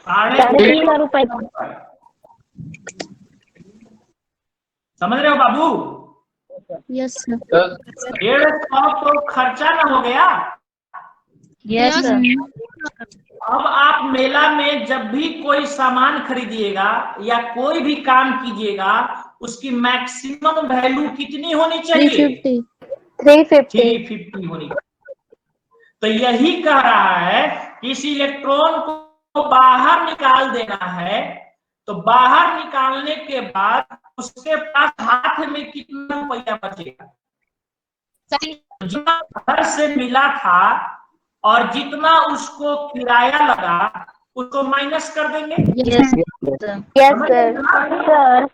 ₹3.5 समझ रहे हो बाबू? Yes sir. 150 तो खर्चा ना हो गया। Yes sir. अब आप मेला में जब भी कोई सामान खरीदिएगा या कोई भी काम कीजिएगा, उसकी मैक्सिमम वैल्यू कितनी होनी चाहिए? 350 होनी चाहिए। तो यही कह रहा है कि इस इलेक्ट्रॉन को बाहर निकाल देना है। तो बाहर निकालने के बाद उसके पास हाथ में कितना रुपया बचेगा? जितना घर से मिला था और जितना उसको किराया लगा उसको माइनस कर देंगे। Yes sir. Yes sir.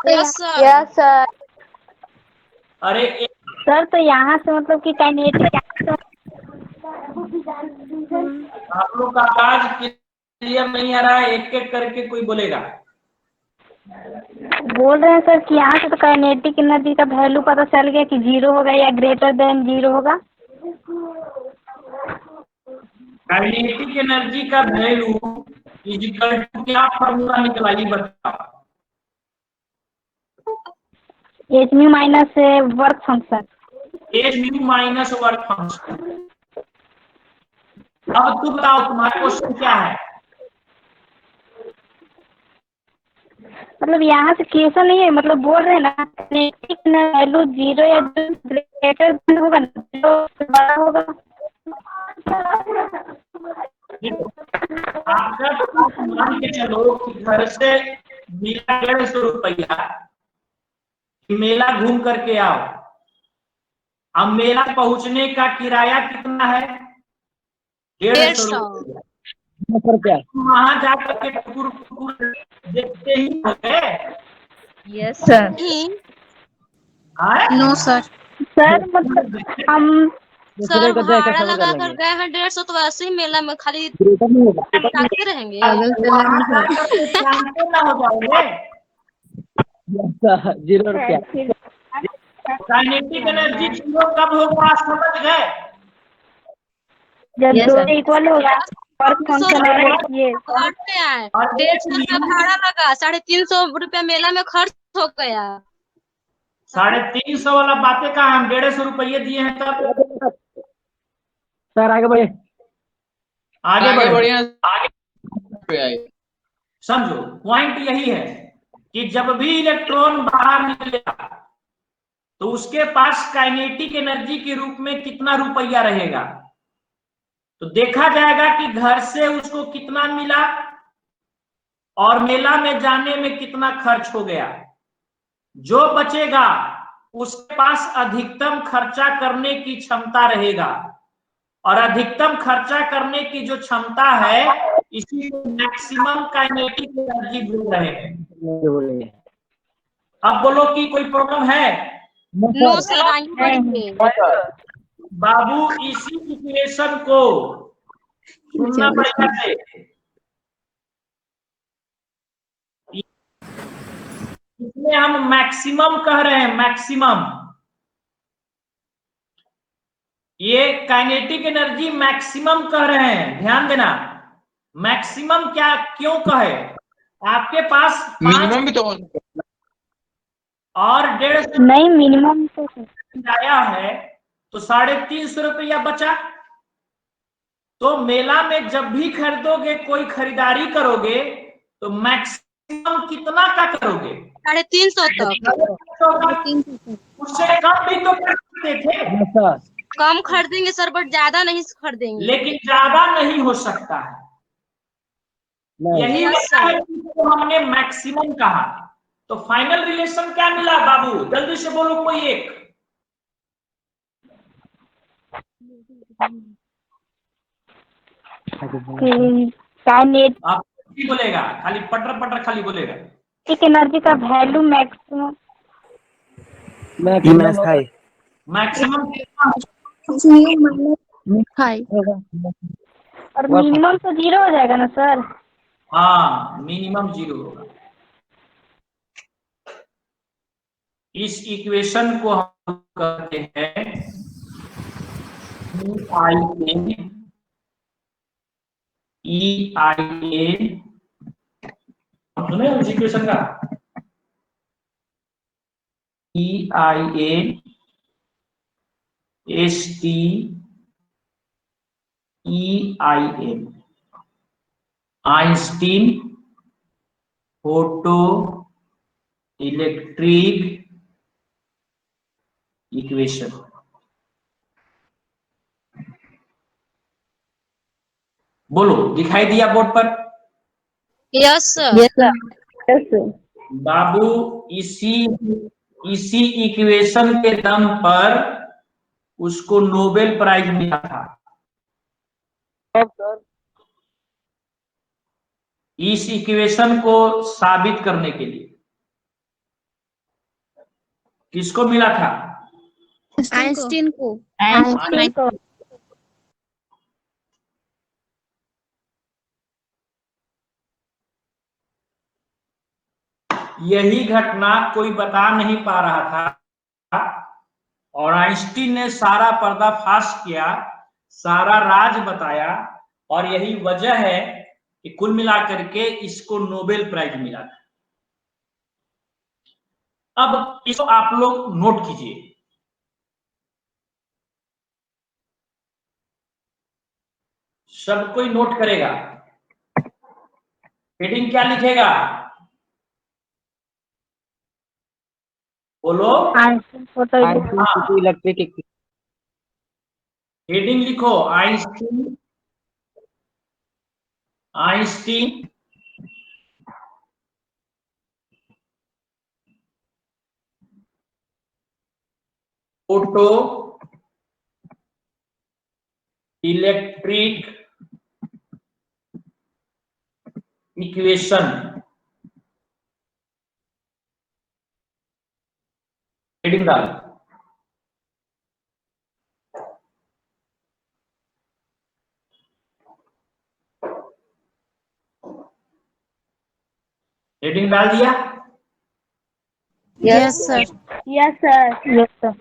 Yes sir. अरे सर तो यहाँ से मतलब कि काइनेटिक आप लोग का आवाज क्लियर नहीं आ रहा है, एक एक करके कोई बोलेगा। बोल रहे हैं सर कि यहाँ से तो काइनेटिक एनर्जी का वैल्यू पता चल गया कि 0 होगा या ग्रेटर देन 0 होगा। काइनेटिक एनर्जी का वैल्यू इक्वल टू क्या फॉर्मूला निकला ये बताओ? H mu minus work function. H mu minus work function. अब तू बताओ तुम्हारा क्वेश्चन क्या है? मतलब यहाँ से क्वेश्चन नहीं है, मतलब बोल रहे हैं ना काइनेटिक वैल्यू 0 या ग्रेटर देन होगा ना तो बड़ा होगा। आप मान के चलो कि घर से मिला 150 रुपया, मेला घूम करके आओ। अब मेला पहुंचने का किराया कितना है? 150 रुपया। वहां जाकर के कुकुर देखते ही हो गए। Yes sir. No sir. Sir मतलब हम सर भाड़ा लगा कर गए हैं 150, तो वैसे ही मेला में खाली ताकते रहेंगे। जानते ना हो जाओगे। 0 रुपया। काइनेटिक एनर्जी 0 कब होगा समझ गए? जब 2 इक्वल होगा वर्क फंक्शन ये 150 रुपया भाड़ा लगा, 350 रुपया मेला में खर्च हो गया। 350 वाला बातें कहा, हम 150 रुपये दिए हैं तब। सर आगे बढ़े। आगे बढ़िए। समझो पॉइंट यही है कि जब भी इलेक्ट्रॉन बाहर निकलेगा तो उसके पास काइनेटिक एनर्जी के रूप में कितना रुपया रहेगा। तो देखा जाएगा कि घर से उसको कितना मिला और मेला में जाने में कितना खर्च हो गया। जो बचेगा उसके पास अधिकतम खर्चा करने की क्षमता रहेगा, और अधिकतम खर्चा करने की जो क्षमता है इसी को मैक्सिमम काइनेटिक एनर्जी बोल रहे हैं। अब बोलो कि कोई प्रॉब्लम है? No sir. बाबू इसी इक्वेशन को सुनना बढ़िया है। इसमें हम मैक्सिमम कह रहे हैं, मैक्सिमम। ये काइनेटिक एनर्जी मैक्सिमम कह रहे हैं, ध्यान देना। मैक्सिमम क्या क्यों कहे? आपके पास मिनिमम भी तो और 150 नहीं मिनिमम तो आया है तो 350 रुपया बचा। तो मेला में जब भी खरीदोगे, कोई खरीदारी करोगे तो मैक्सिमम कितना का करोगे? 350 तक। उससे कम भी तो कर सकते थे। कम खरीदेंगे सर, बट ज्यादा नहीं खरीदेंगे। लेकिन ज्यादा नहीं हो सकता है। यही वजह है कि हमने मैक्सिमम कहा। तो फाइनल रिलेशन क्या मिला बाबू? जल्दी से बोलो कोई एक। काइनेटिक आप बोलेगा, खाली पटर पटर खाली बोलेगा। एनर्जी का वैल्यू मैक्सिमम मैक्सिमम और मिनिमम तो 0 हो जाएगा ना सर? हाँ मिनिमम 0 होगा। इस इक्वेशन को हम कहते हैं ई आई ए, सुने उस इक्वेशन का, E I A S T E I N, Einstein photo electric equation. बोलो, दिखाई दिया बोर्ड पर? Yes sir. Yes sir. बाबू, इसी इक्वेशन के दम पर उसको नोबेल प्राइज मिला था। इस इक्वेशन को साबित करने के लिए किसको मिला था? आइंस्टीन को। आइंस्टीन को। यही घटना कोई बता नहीं पा रहा था और आइंस्टीन ने सारा पर्दाफाश किया, सारा राज बताया, और यही वजह है कि कुल मिलाकर के इसको नोबेल प्राइज मिला था। अब इसको आप लोग नोट कीजिए। सब कोई नोट करेगा। हेडिंग क्या लिखेगा? बोलो। Einstein photo electric. हेडिंग लिखो, Einstein photo electric equation. Heading डाल। हेडिंग डाल दिया? Yes sir. Yes sir. Yes sir.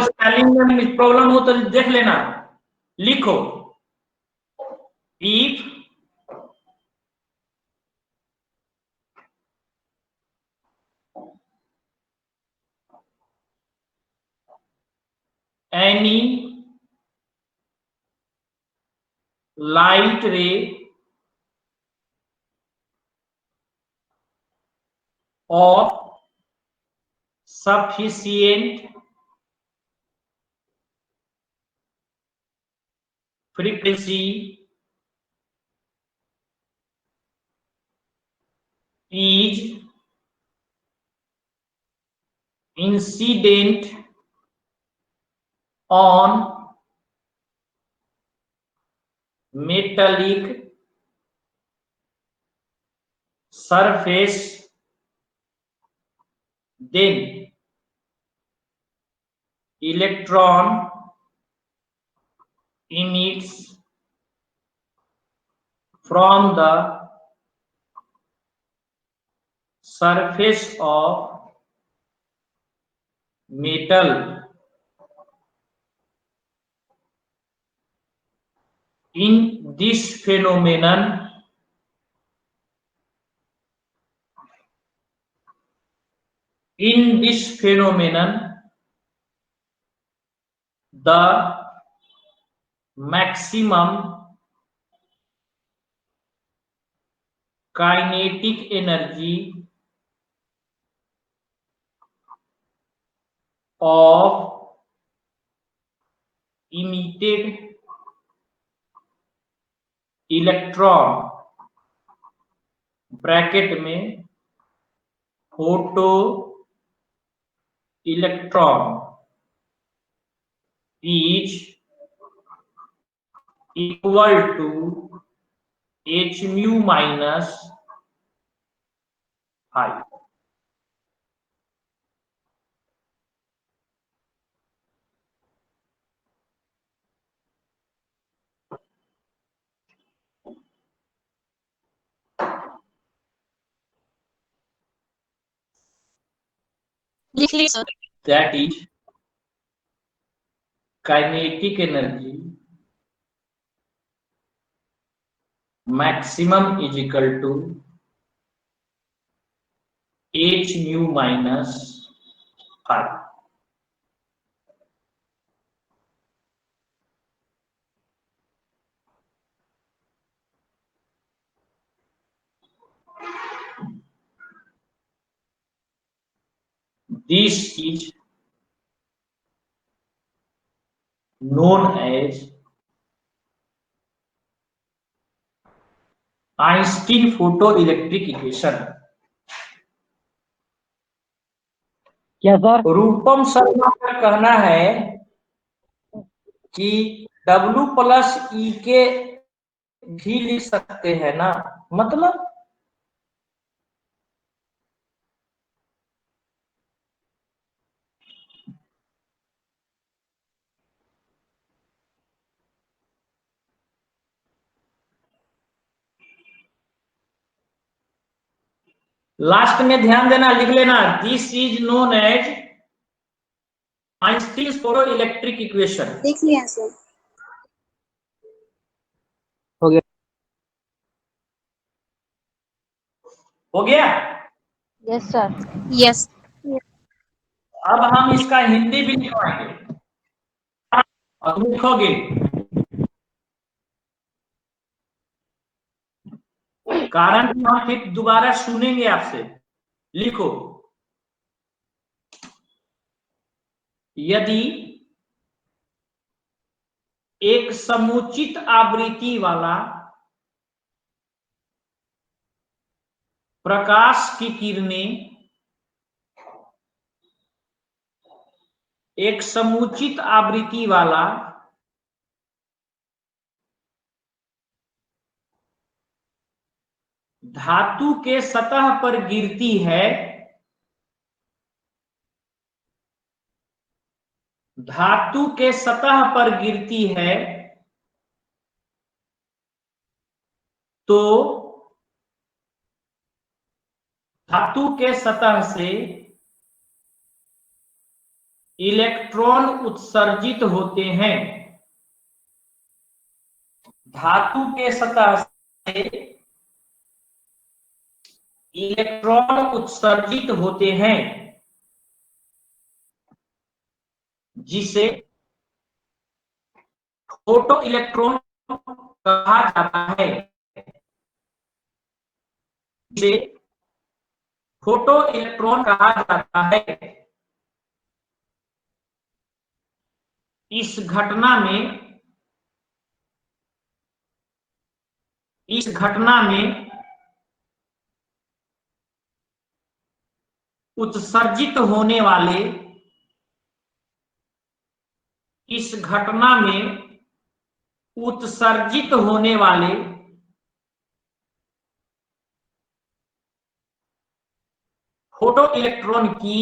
Spelling में प्रॉब्लम हो तो देख लेना। लिखो, if any light ray of sufficient frequency is incident on metallic surface, then electron emits from the surface of metal in this phenomenon the maximum kinetic energy of emitted electron, bracket में photo electron, is equal to h mu minus 5। लिख ली sir. That is kinetic energy maximum is equal to H nu minus five. This is known as Einstein photoelectric equation. क्या sir? Rupam Sharma का कहना है कि W plus ई के भी लिख सकते हैं ना, मतलब लास्ट में ध्यान देना, लिख लेना, this is known as Einstein photoelectric equation. लिख लिया सर। हो गया। हो गया। Yes sir. यस। अब हम इसका हिंदी भी लिखवाएंगे और लिखोगे। कारण हम फिर दोबारा सुनेंगे आपसे। लिखो, यदि एक समुचित आवृत्ति वाला प्रकाश की किरणें एक समुचित आवृत्ति वाला धातु के सतह पर गिरती है, धातु के सतह पर गिरती है, तो धातु के सतह से इलेक्ट्रॉन उत्सर्जित होते हैं। धातु के सतह से इलेक्ट्रॉन उत्सर्जित होते हैं, जिसे फोटो इलेक्ट्रॉन कहा जाता है। जिसे फोटो इलेक्ट्रॉन कहा जाता है। इस घटना में उत्सर्जित होने वाले फोटो इलेक्ट्रॉन की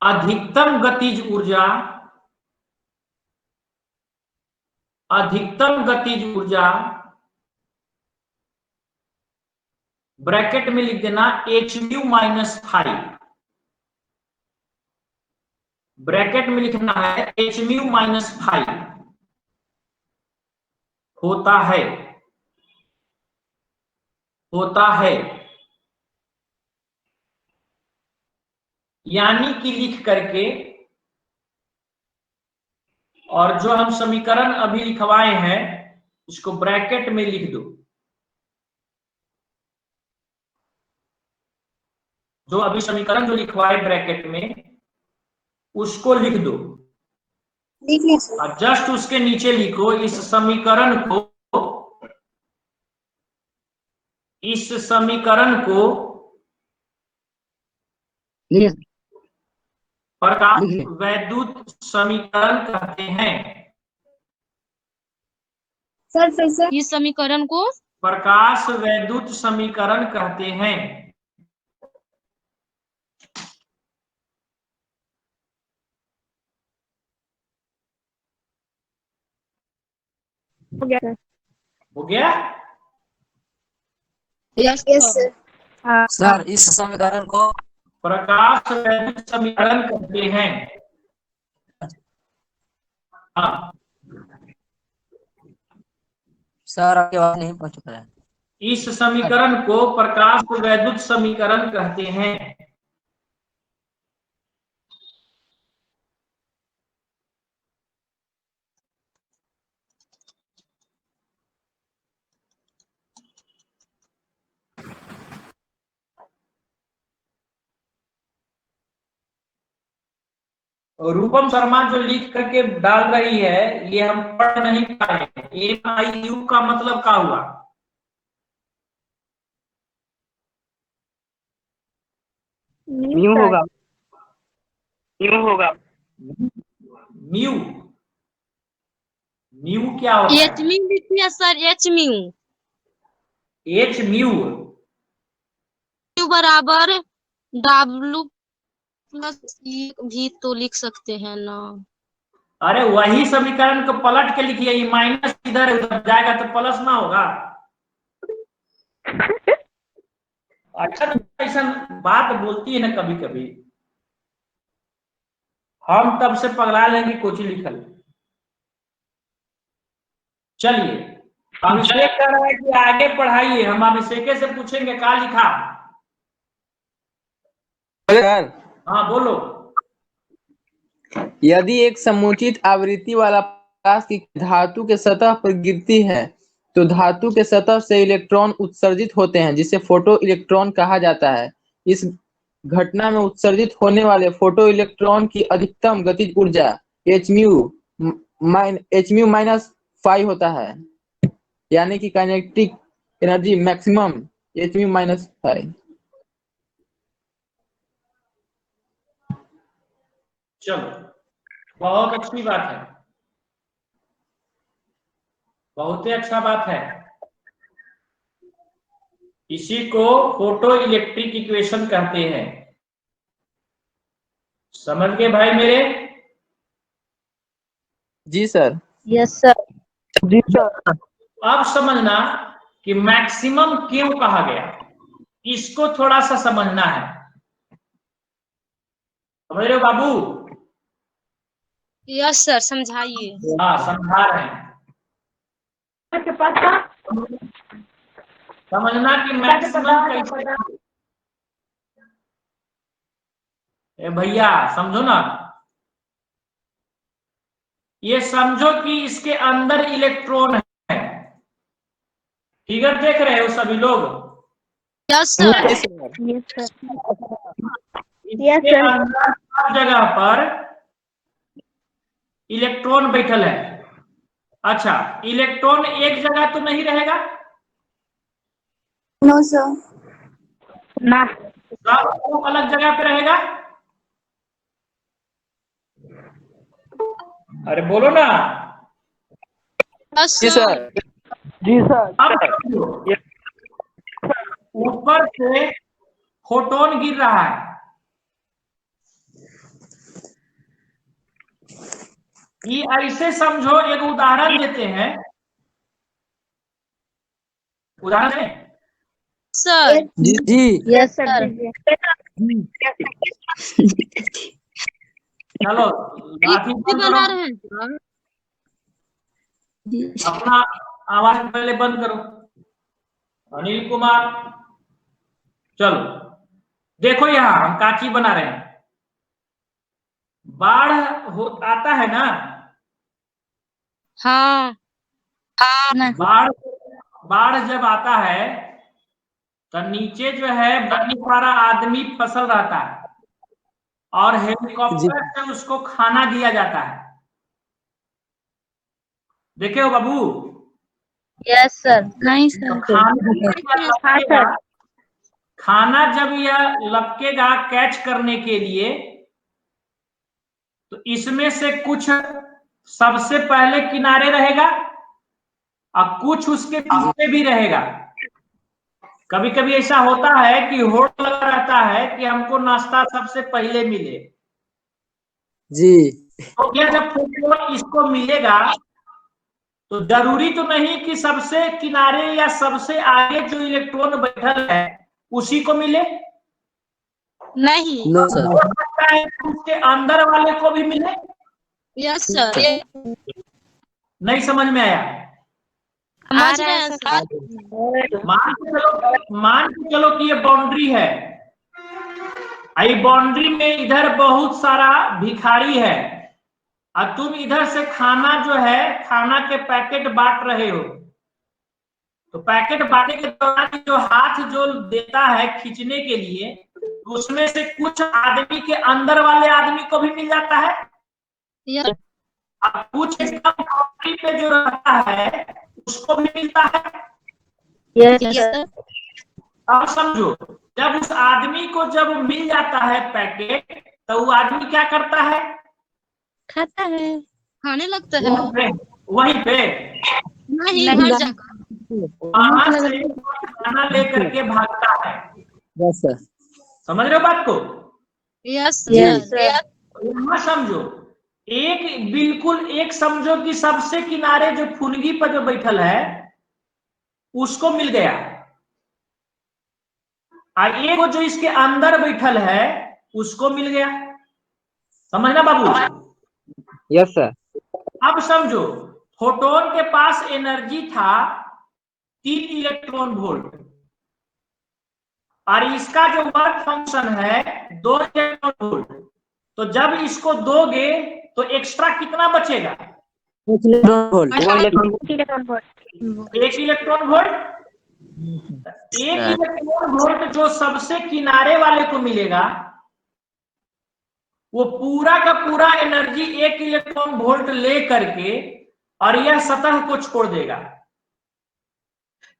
अधिकतम गतिज ऊर्जा ब्रैकेट में लिख देना एच म्यू माइनस 5, ब्रैकेट में लिखना है एच म्यू माइनस 5 होता है, यानी कि लिख करके, और जो हम समीकरण अभी लिखवाए हैं उसको ब्रैकेट में लिख दो। जो अभी समीकरण जो लिखवाए ब्रैकेट में उसको लिख दो। लिख लिया सर। और जस्ट उसके नीचे लिखो इस समीकरण को प्रकाश वैद्युत समीकरण कहते हैं। सर फिर से इस समीकरण को प्रकाश वैद्युत समीकरण कहते हैं। हो गया सर। हो गया। Yes sir. सर इस समीकरण को प्रकाश वैद्युत समीकरण कहते हैं। हाँ सर आपकी आवाज नहीं पहुंच पा रहा है। इस समीकरण को प्रकाश वैद्युत समीकरण कहते हैं। और रूपम शर्मा जो लिख करके डाल रही है ये हम पढ़ नहीं पाए। MIU का मतलब क्या हुआ? म्यू होगा। म्यू म्यू क्या होता एच है? म्यू लिखिए sir, H mu. H mu mu बराबर W प्लस ई भी तो लिख सकते हैं ना। अरे वही समीकरण को पलट के लिखिए। ये माइनस इधर उधर जाएगा तो प्लस ना होगा। अच्छा तो ऐसा बात बोलती है ना कभी कभी, हम तब से पगला लेंगे कुछ लिखल। चलिए अभिषेक कह रहा है कि आगे पढ़ाइए, हम अभिषेक से पूछेंगे क्या लिखा। सर हाँ बोलो। यदि एक समुचित आवृत्ति वाला प्रकाश की धातु के सतह पर गिरती है तो धातु के सतह से इलेक्ट्रॉन उत्सर्जित होते हैं जिसे फोटो इलेक्ट्रॉन कहा जाता है। इस घटना में उत्सर्जित होने वाले फोटो इलेक्ट्रॉन की अधिकतम गतिज ऊर्जा hmu माइनस 5 होता है, यानी कि kinetic energy maximum hmu minus 5। चलो बहुत अच्छी बात है, बहुत ही अच्छा बात है। इसी को फोटो इलेक्ट्रिक इक्वेशन कहते हैं। समझ गए भाई मेरे? जी सर। Yes sir. जी सर। अब समझना कि मैक्सिमम क्यों कहा गया, इसको थोड़ा सा समझना है। समझ रहे हो बाबू? यस सर, समझाइए। हाँ समझा रहे हैं। समझना कि मैक्सिमम कैसे। ए भैया समझो ना, ये समझो कि इसके अंदर इलेक्ट्रॉन है। फिगर देख रहे हो सभी लोग? Yes sir. Yes sir. इसके अंदर हर जगह पर इलेक्ट्रॉन बैठल है। अच्छा इलेक्ट्रॉन एक जगह तो नहीं रहेगा? No sir. ना। सब अलग जगह पे रहेगा? अरे बोलो ना। यस जी सर। सर। जी सर। अब ऊपर से फोटोन गिर रहा है। ये ऐसे समझो, एक उदाहरण देते हैं। उदाहरण दें? सर। जी जी। Yes sir. चलो लाठी बंद बना करो, रहे हैं सर। अपना आवाज पहले बंद करो। अनिल कुमार चलो देखो, यहां हम काची बना रहे हैं। बाढ़ आता है ना, हाँ। बाढ़ बाढ़ जब आता है तो नीचे जो है बहुत सारा आदमी फसल रहता है और हेलीकॉप्टर से उसको खाना दिया जाता है। देखे हो बाबू? Yes sir. नहीं तो सर। हाँ सर। खाना जब यह लपकेगा कैच करने के लिए, तो इसमें से कुछ सबसे पहले किनारे रहेगा और कुछ उसके पीछे भी रहेगा। कभी कभी ऐसा होता है कि होड़ लगा रहता है कि हमको नाश्ता सबसे पहले मिले। जी तो यह जब फोटोन इसको मिलेगा तो जरूरी तो नहीं कि सबसे किनारे या सबसे आगे जो इलेक्ट्रॉन बैठल है उसी को मिले। नहीं। No sir. हो सकता है कि उसके अंदर वाले को भी मिले। Yes sir. नहीं समझ में आया? समझ रहे हैं सर। मान के चलो कि ये बाउंड्री है, आई बाउंड्री में इधर बहुत सारा भिखारी है, और तुम इधर से खाना जो है, खाना के पैकेट बांट रहे हो। तो पैकेट बांटने के दौरान जो हाथ जो देता है खींचने के लिए, उसमें से कुछ आदमी के अंदर वाले आदमी को भी मिल जाता है, यस और कुछ एकदम बाउंड्री पे जो रहता है उसको भी मिलता है। सर। अब समझो, जब उस आदमी को जब मिल जाता है पैकेट, तो वो आदमी क्या करता है? खाता है, खाने लगता है। वहीं पे नहीं, हर जगह। वहां से खाना लेकर के भागता है। Yes sir. समझ रहे हो बात को? Yes sir. यहाँ समझो, एक बिल्कुल एक समझो कि सबसे किनारे जो फुनगी पर जो बैठल है उसको मिल गया, और एक जो इसके अंदर बैठल है उसको मिल गया। समझना बाबू? Yes sir. अब समझो, फोटोन के पास एनर्जी था 3 इलेक्ट्रॉन वोल्ट, और इसका जो वर्क फंक्शन है 2 इलेक्ट्रॉन वोल्ट। तो जब इसको दोगे तो एक्स्ट्रा कितना बचेगा? 1 electron volt. 1 electron volt. 1 electron volt जो सबसे किनारे वाले को मिलेगा, वो पूरा का पूरा एनर्जी 1 इलेक्ट्रॉन वोल्ट ले करके और यह सतह को छोड़ देगा।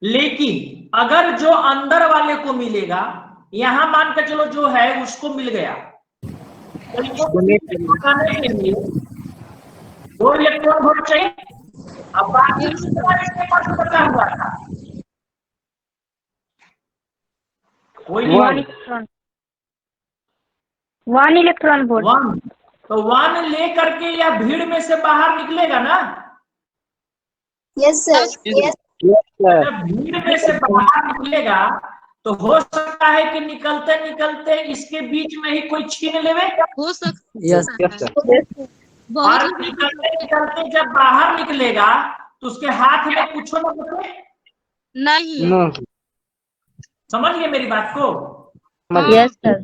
लेकिन अगर जो अंदर वाले को मिलेगा, यहां मान के चलो जो है उसको मिल गया, तो इसको बनाने के लिए 2 इलेक्ट्रॉन वोल्ट चाहिए। अब बाकी कितना इसके पास बचा हुआ था? कोई नहीं। 1 इलेक्ट्रॉन वोल्ट। 1। तो 1 ले करके यह भीड़ में से बाहर निकलेगा ना? Yes sir. जब भीड़ में से बाहर निकलेगा तो हो सकता है कि निकलते निकलते इसके बीच में ही कोई छीन लेवे। हो सकता यस है। सर। बहुत और निकलते निकलते जब बाहर निकलेगा तो उसके हाथ में कुछ न बचे। नहीं। नो। समझ गए मेरी बात को? Yes sir.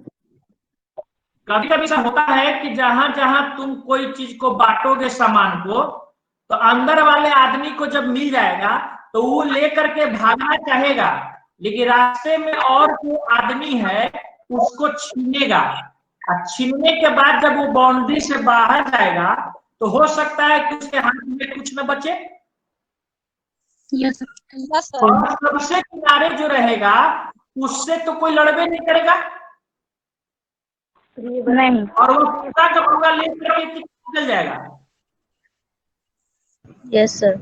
कभी कभी ऐसा होता है कि जहां जहां तुम कोई चीज को बांटोगे सामान को, तो अंदर वाले आदमी को जब मिल जाएगा तो वो लेकर के भागना चाहेगा, लेकिन रास्ते में और जो आदमी है उसको छीनेगा, और छीनने के बाद जब वो बाउंड्री से बाहर जाएगा तो हो सकता है कि उसके हाथ में कुछ न बचे। Yes sir. और सबसे किनारे जो रहेगा उससे तो कोई लड़बे नहीं करेगा, नहीं। और वो पूरा का पूरा लेकर के निकल जाएगा। Yes sir.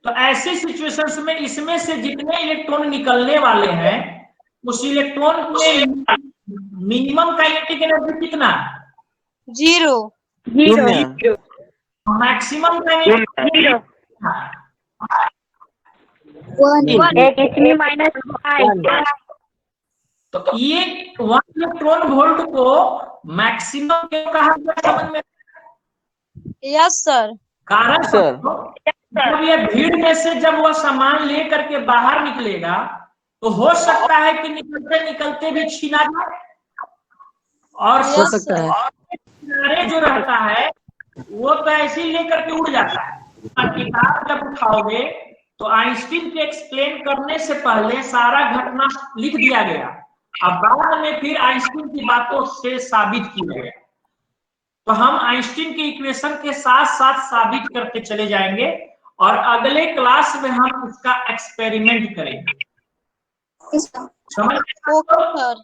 तो ऐसी सिचुएशंस में इसमें से जितने इलेक्ट्रॉन निकलने वाले हैं, उस इलेक्ट्रॉन में मिनिमम काइनेटिक एनर्जी कितना? 0। Maximum kinetic 0। तो ये 1 इलेक्ट्रॉन वोल्ट को मैक्सिमम क्यों कहा गया समझ में? Yes sir. कारण सर। जब ये भीड़ में से जब वह सामान ले करके बाहर निकलेगा तो हो सकता है कि निकलते निकलते भी छीना जाए, और हो सकता है। किनारे जो रहता है वो तो ऐसे ही लेकर के उड़ जाता है। किताब जब उठाओगे तो आइंस्टीन के एक्सप्लेन करने से पहले सारा घटना लिख दिया गया, अब बाद में फिर आइंस्टीन की बातों से साबित किया गया। तो हम आइंस्टीन के इक्वेशन के साथ साथ साबित करते चले जाएंगे, और अगले क्लास में हम उसका एक्सपेरिमेंट करेंगे। समझ? Okay sir.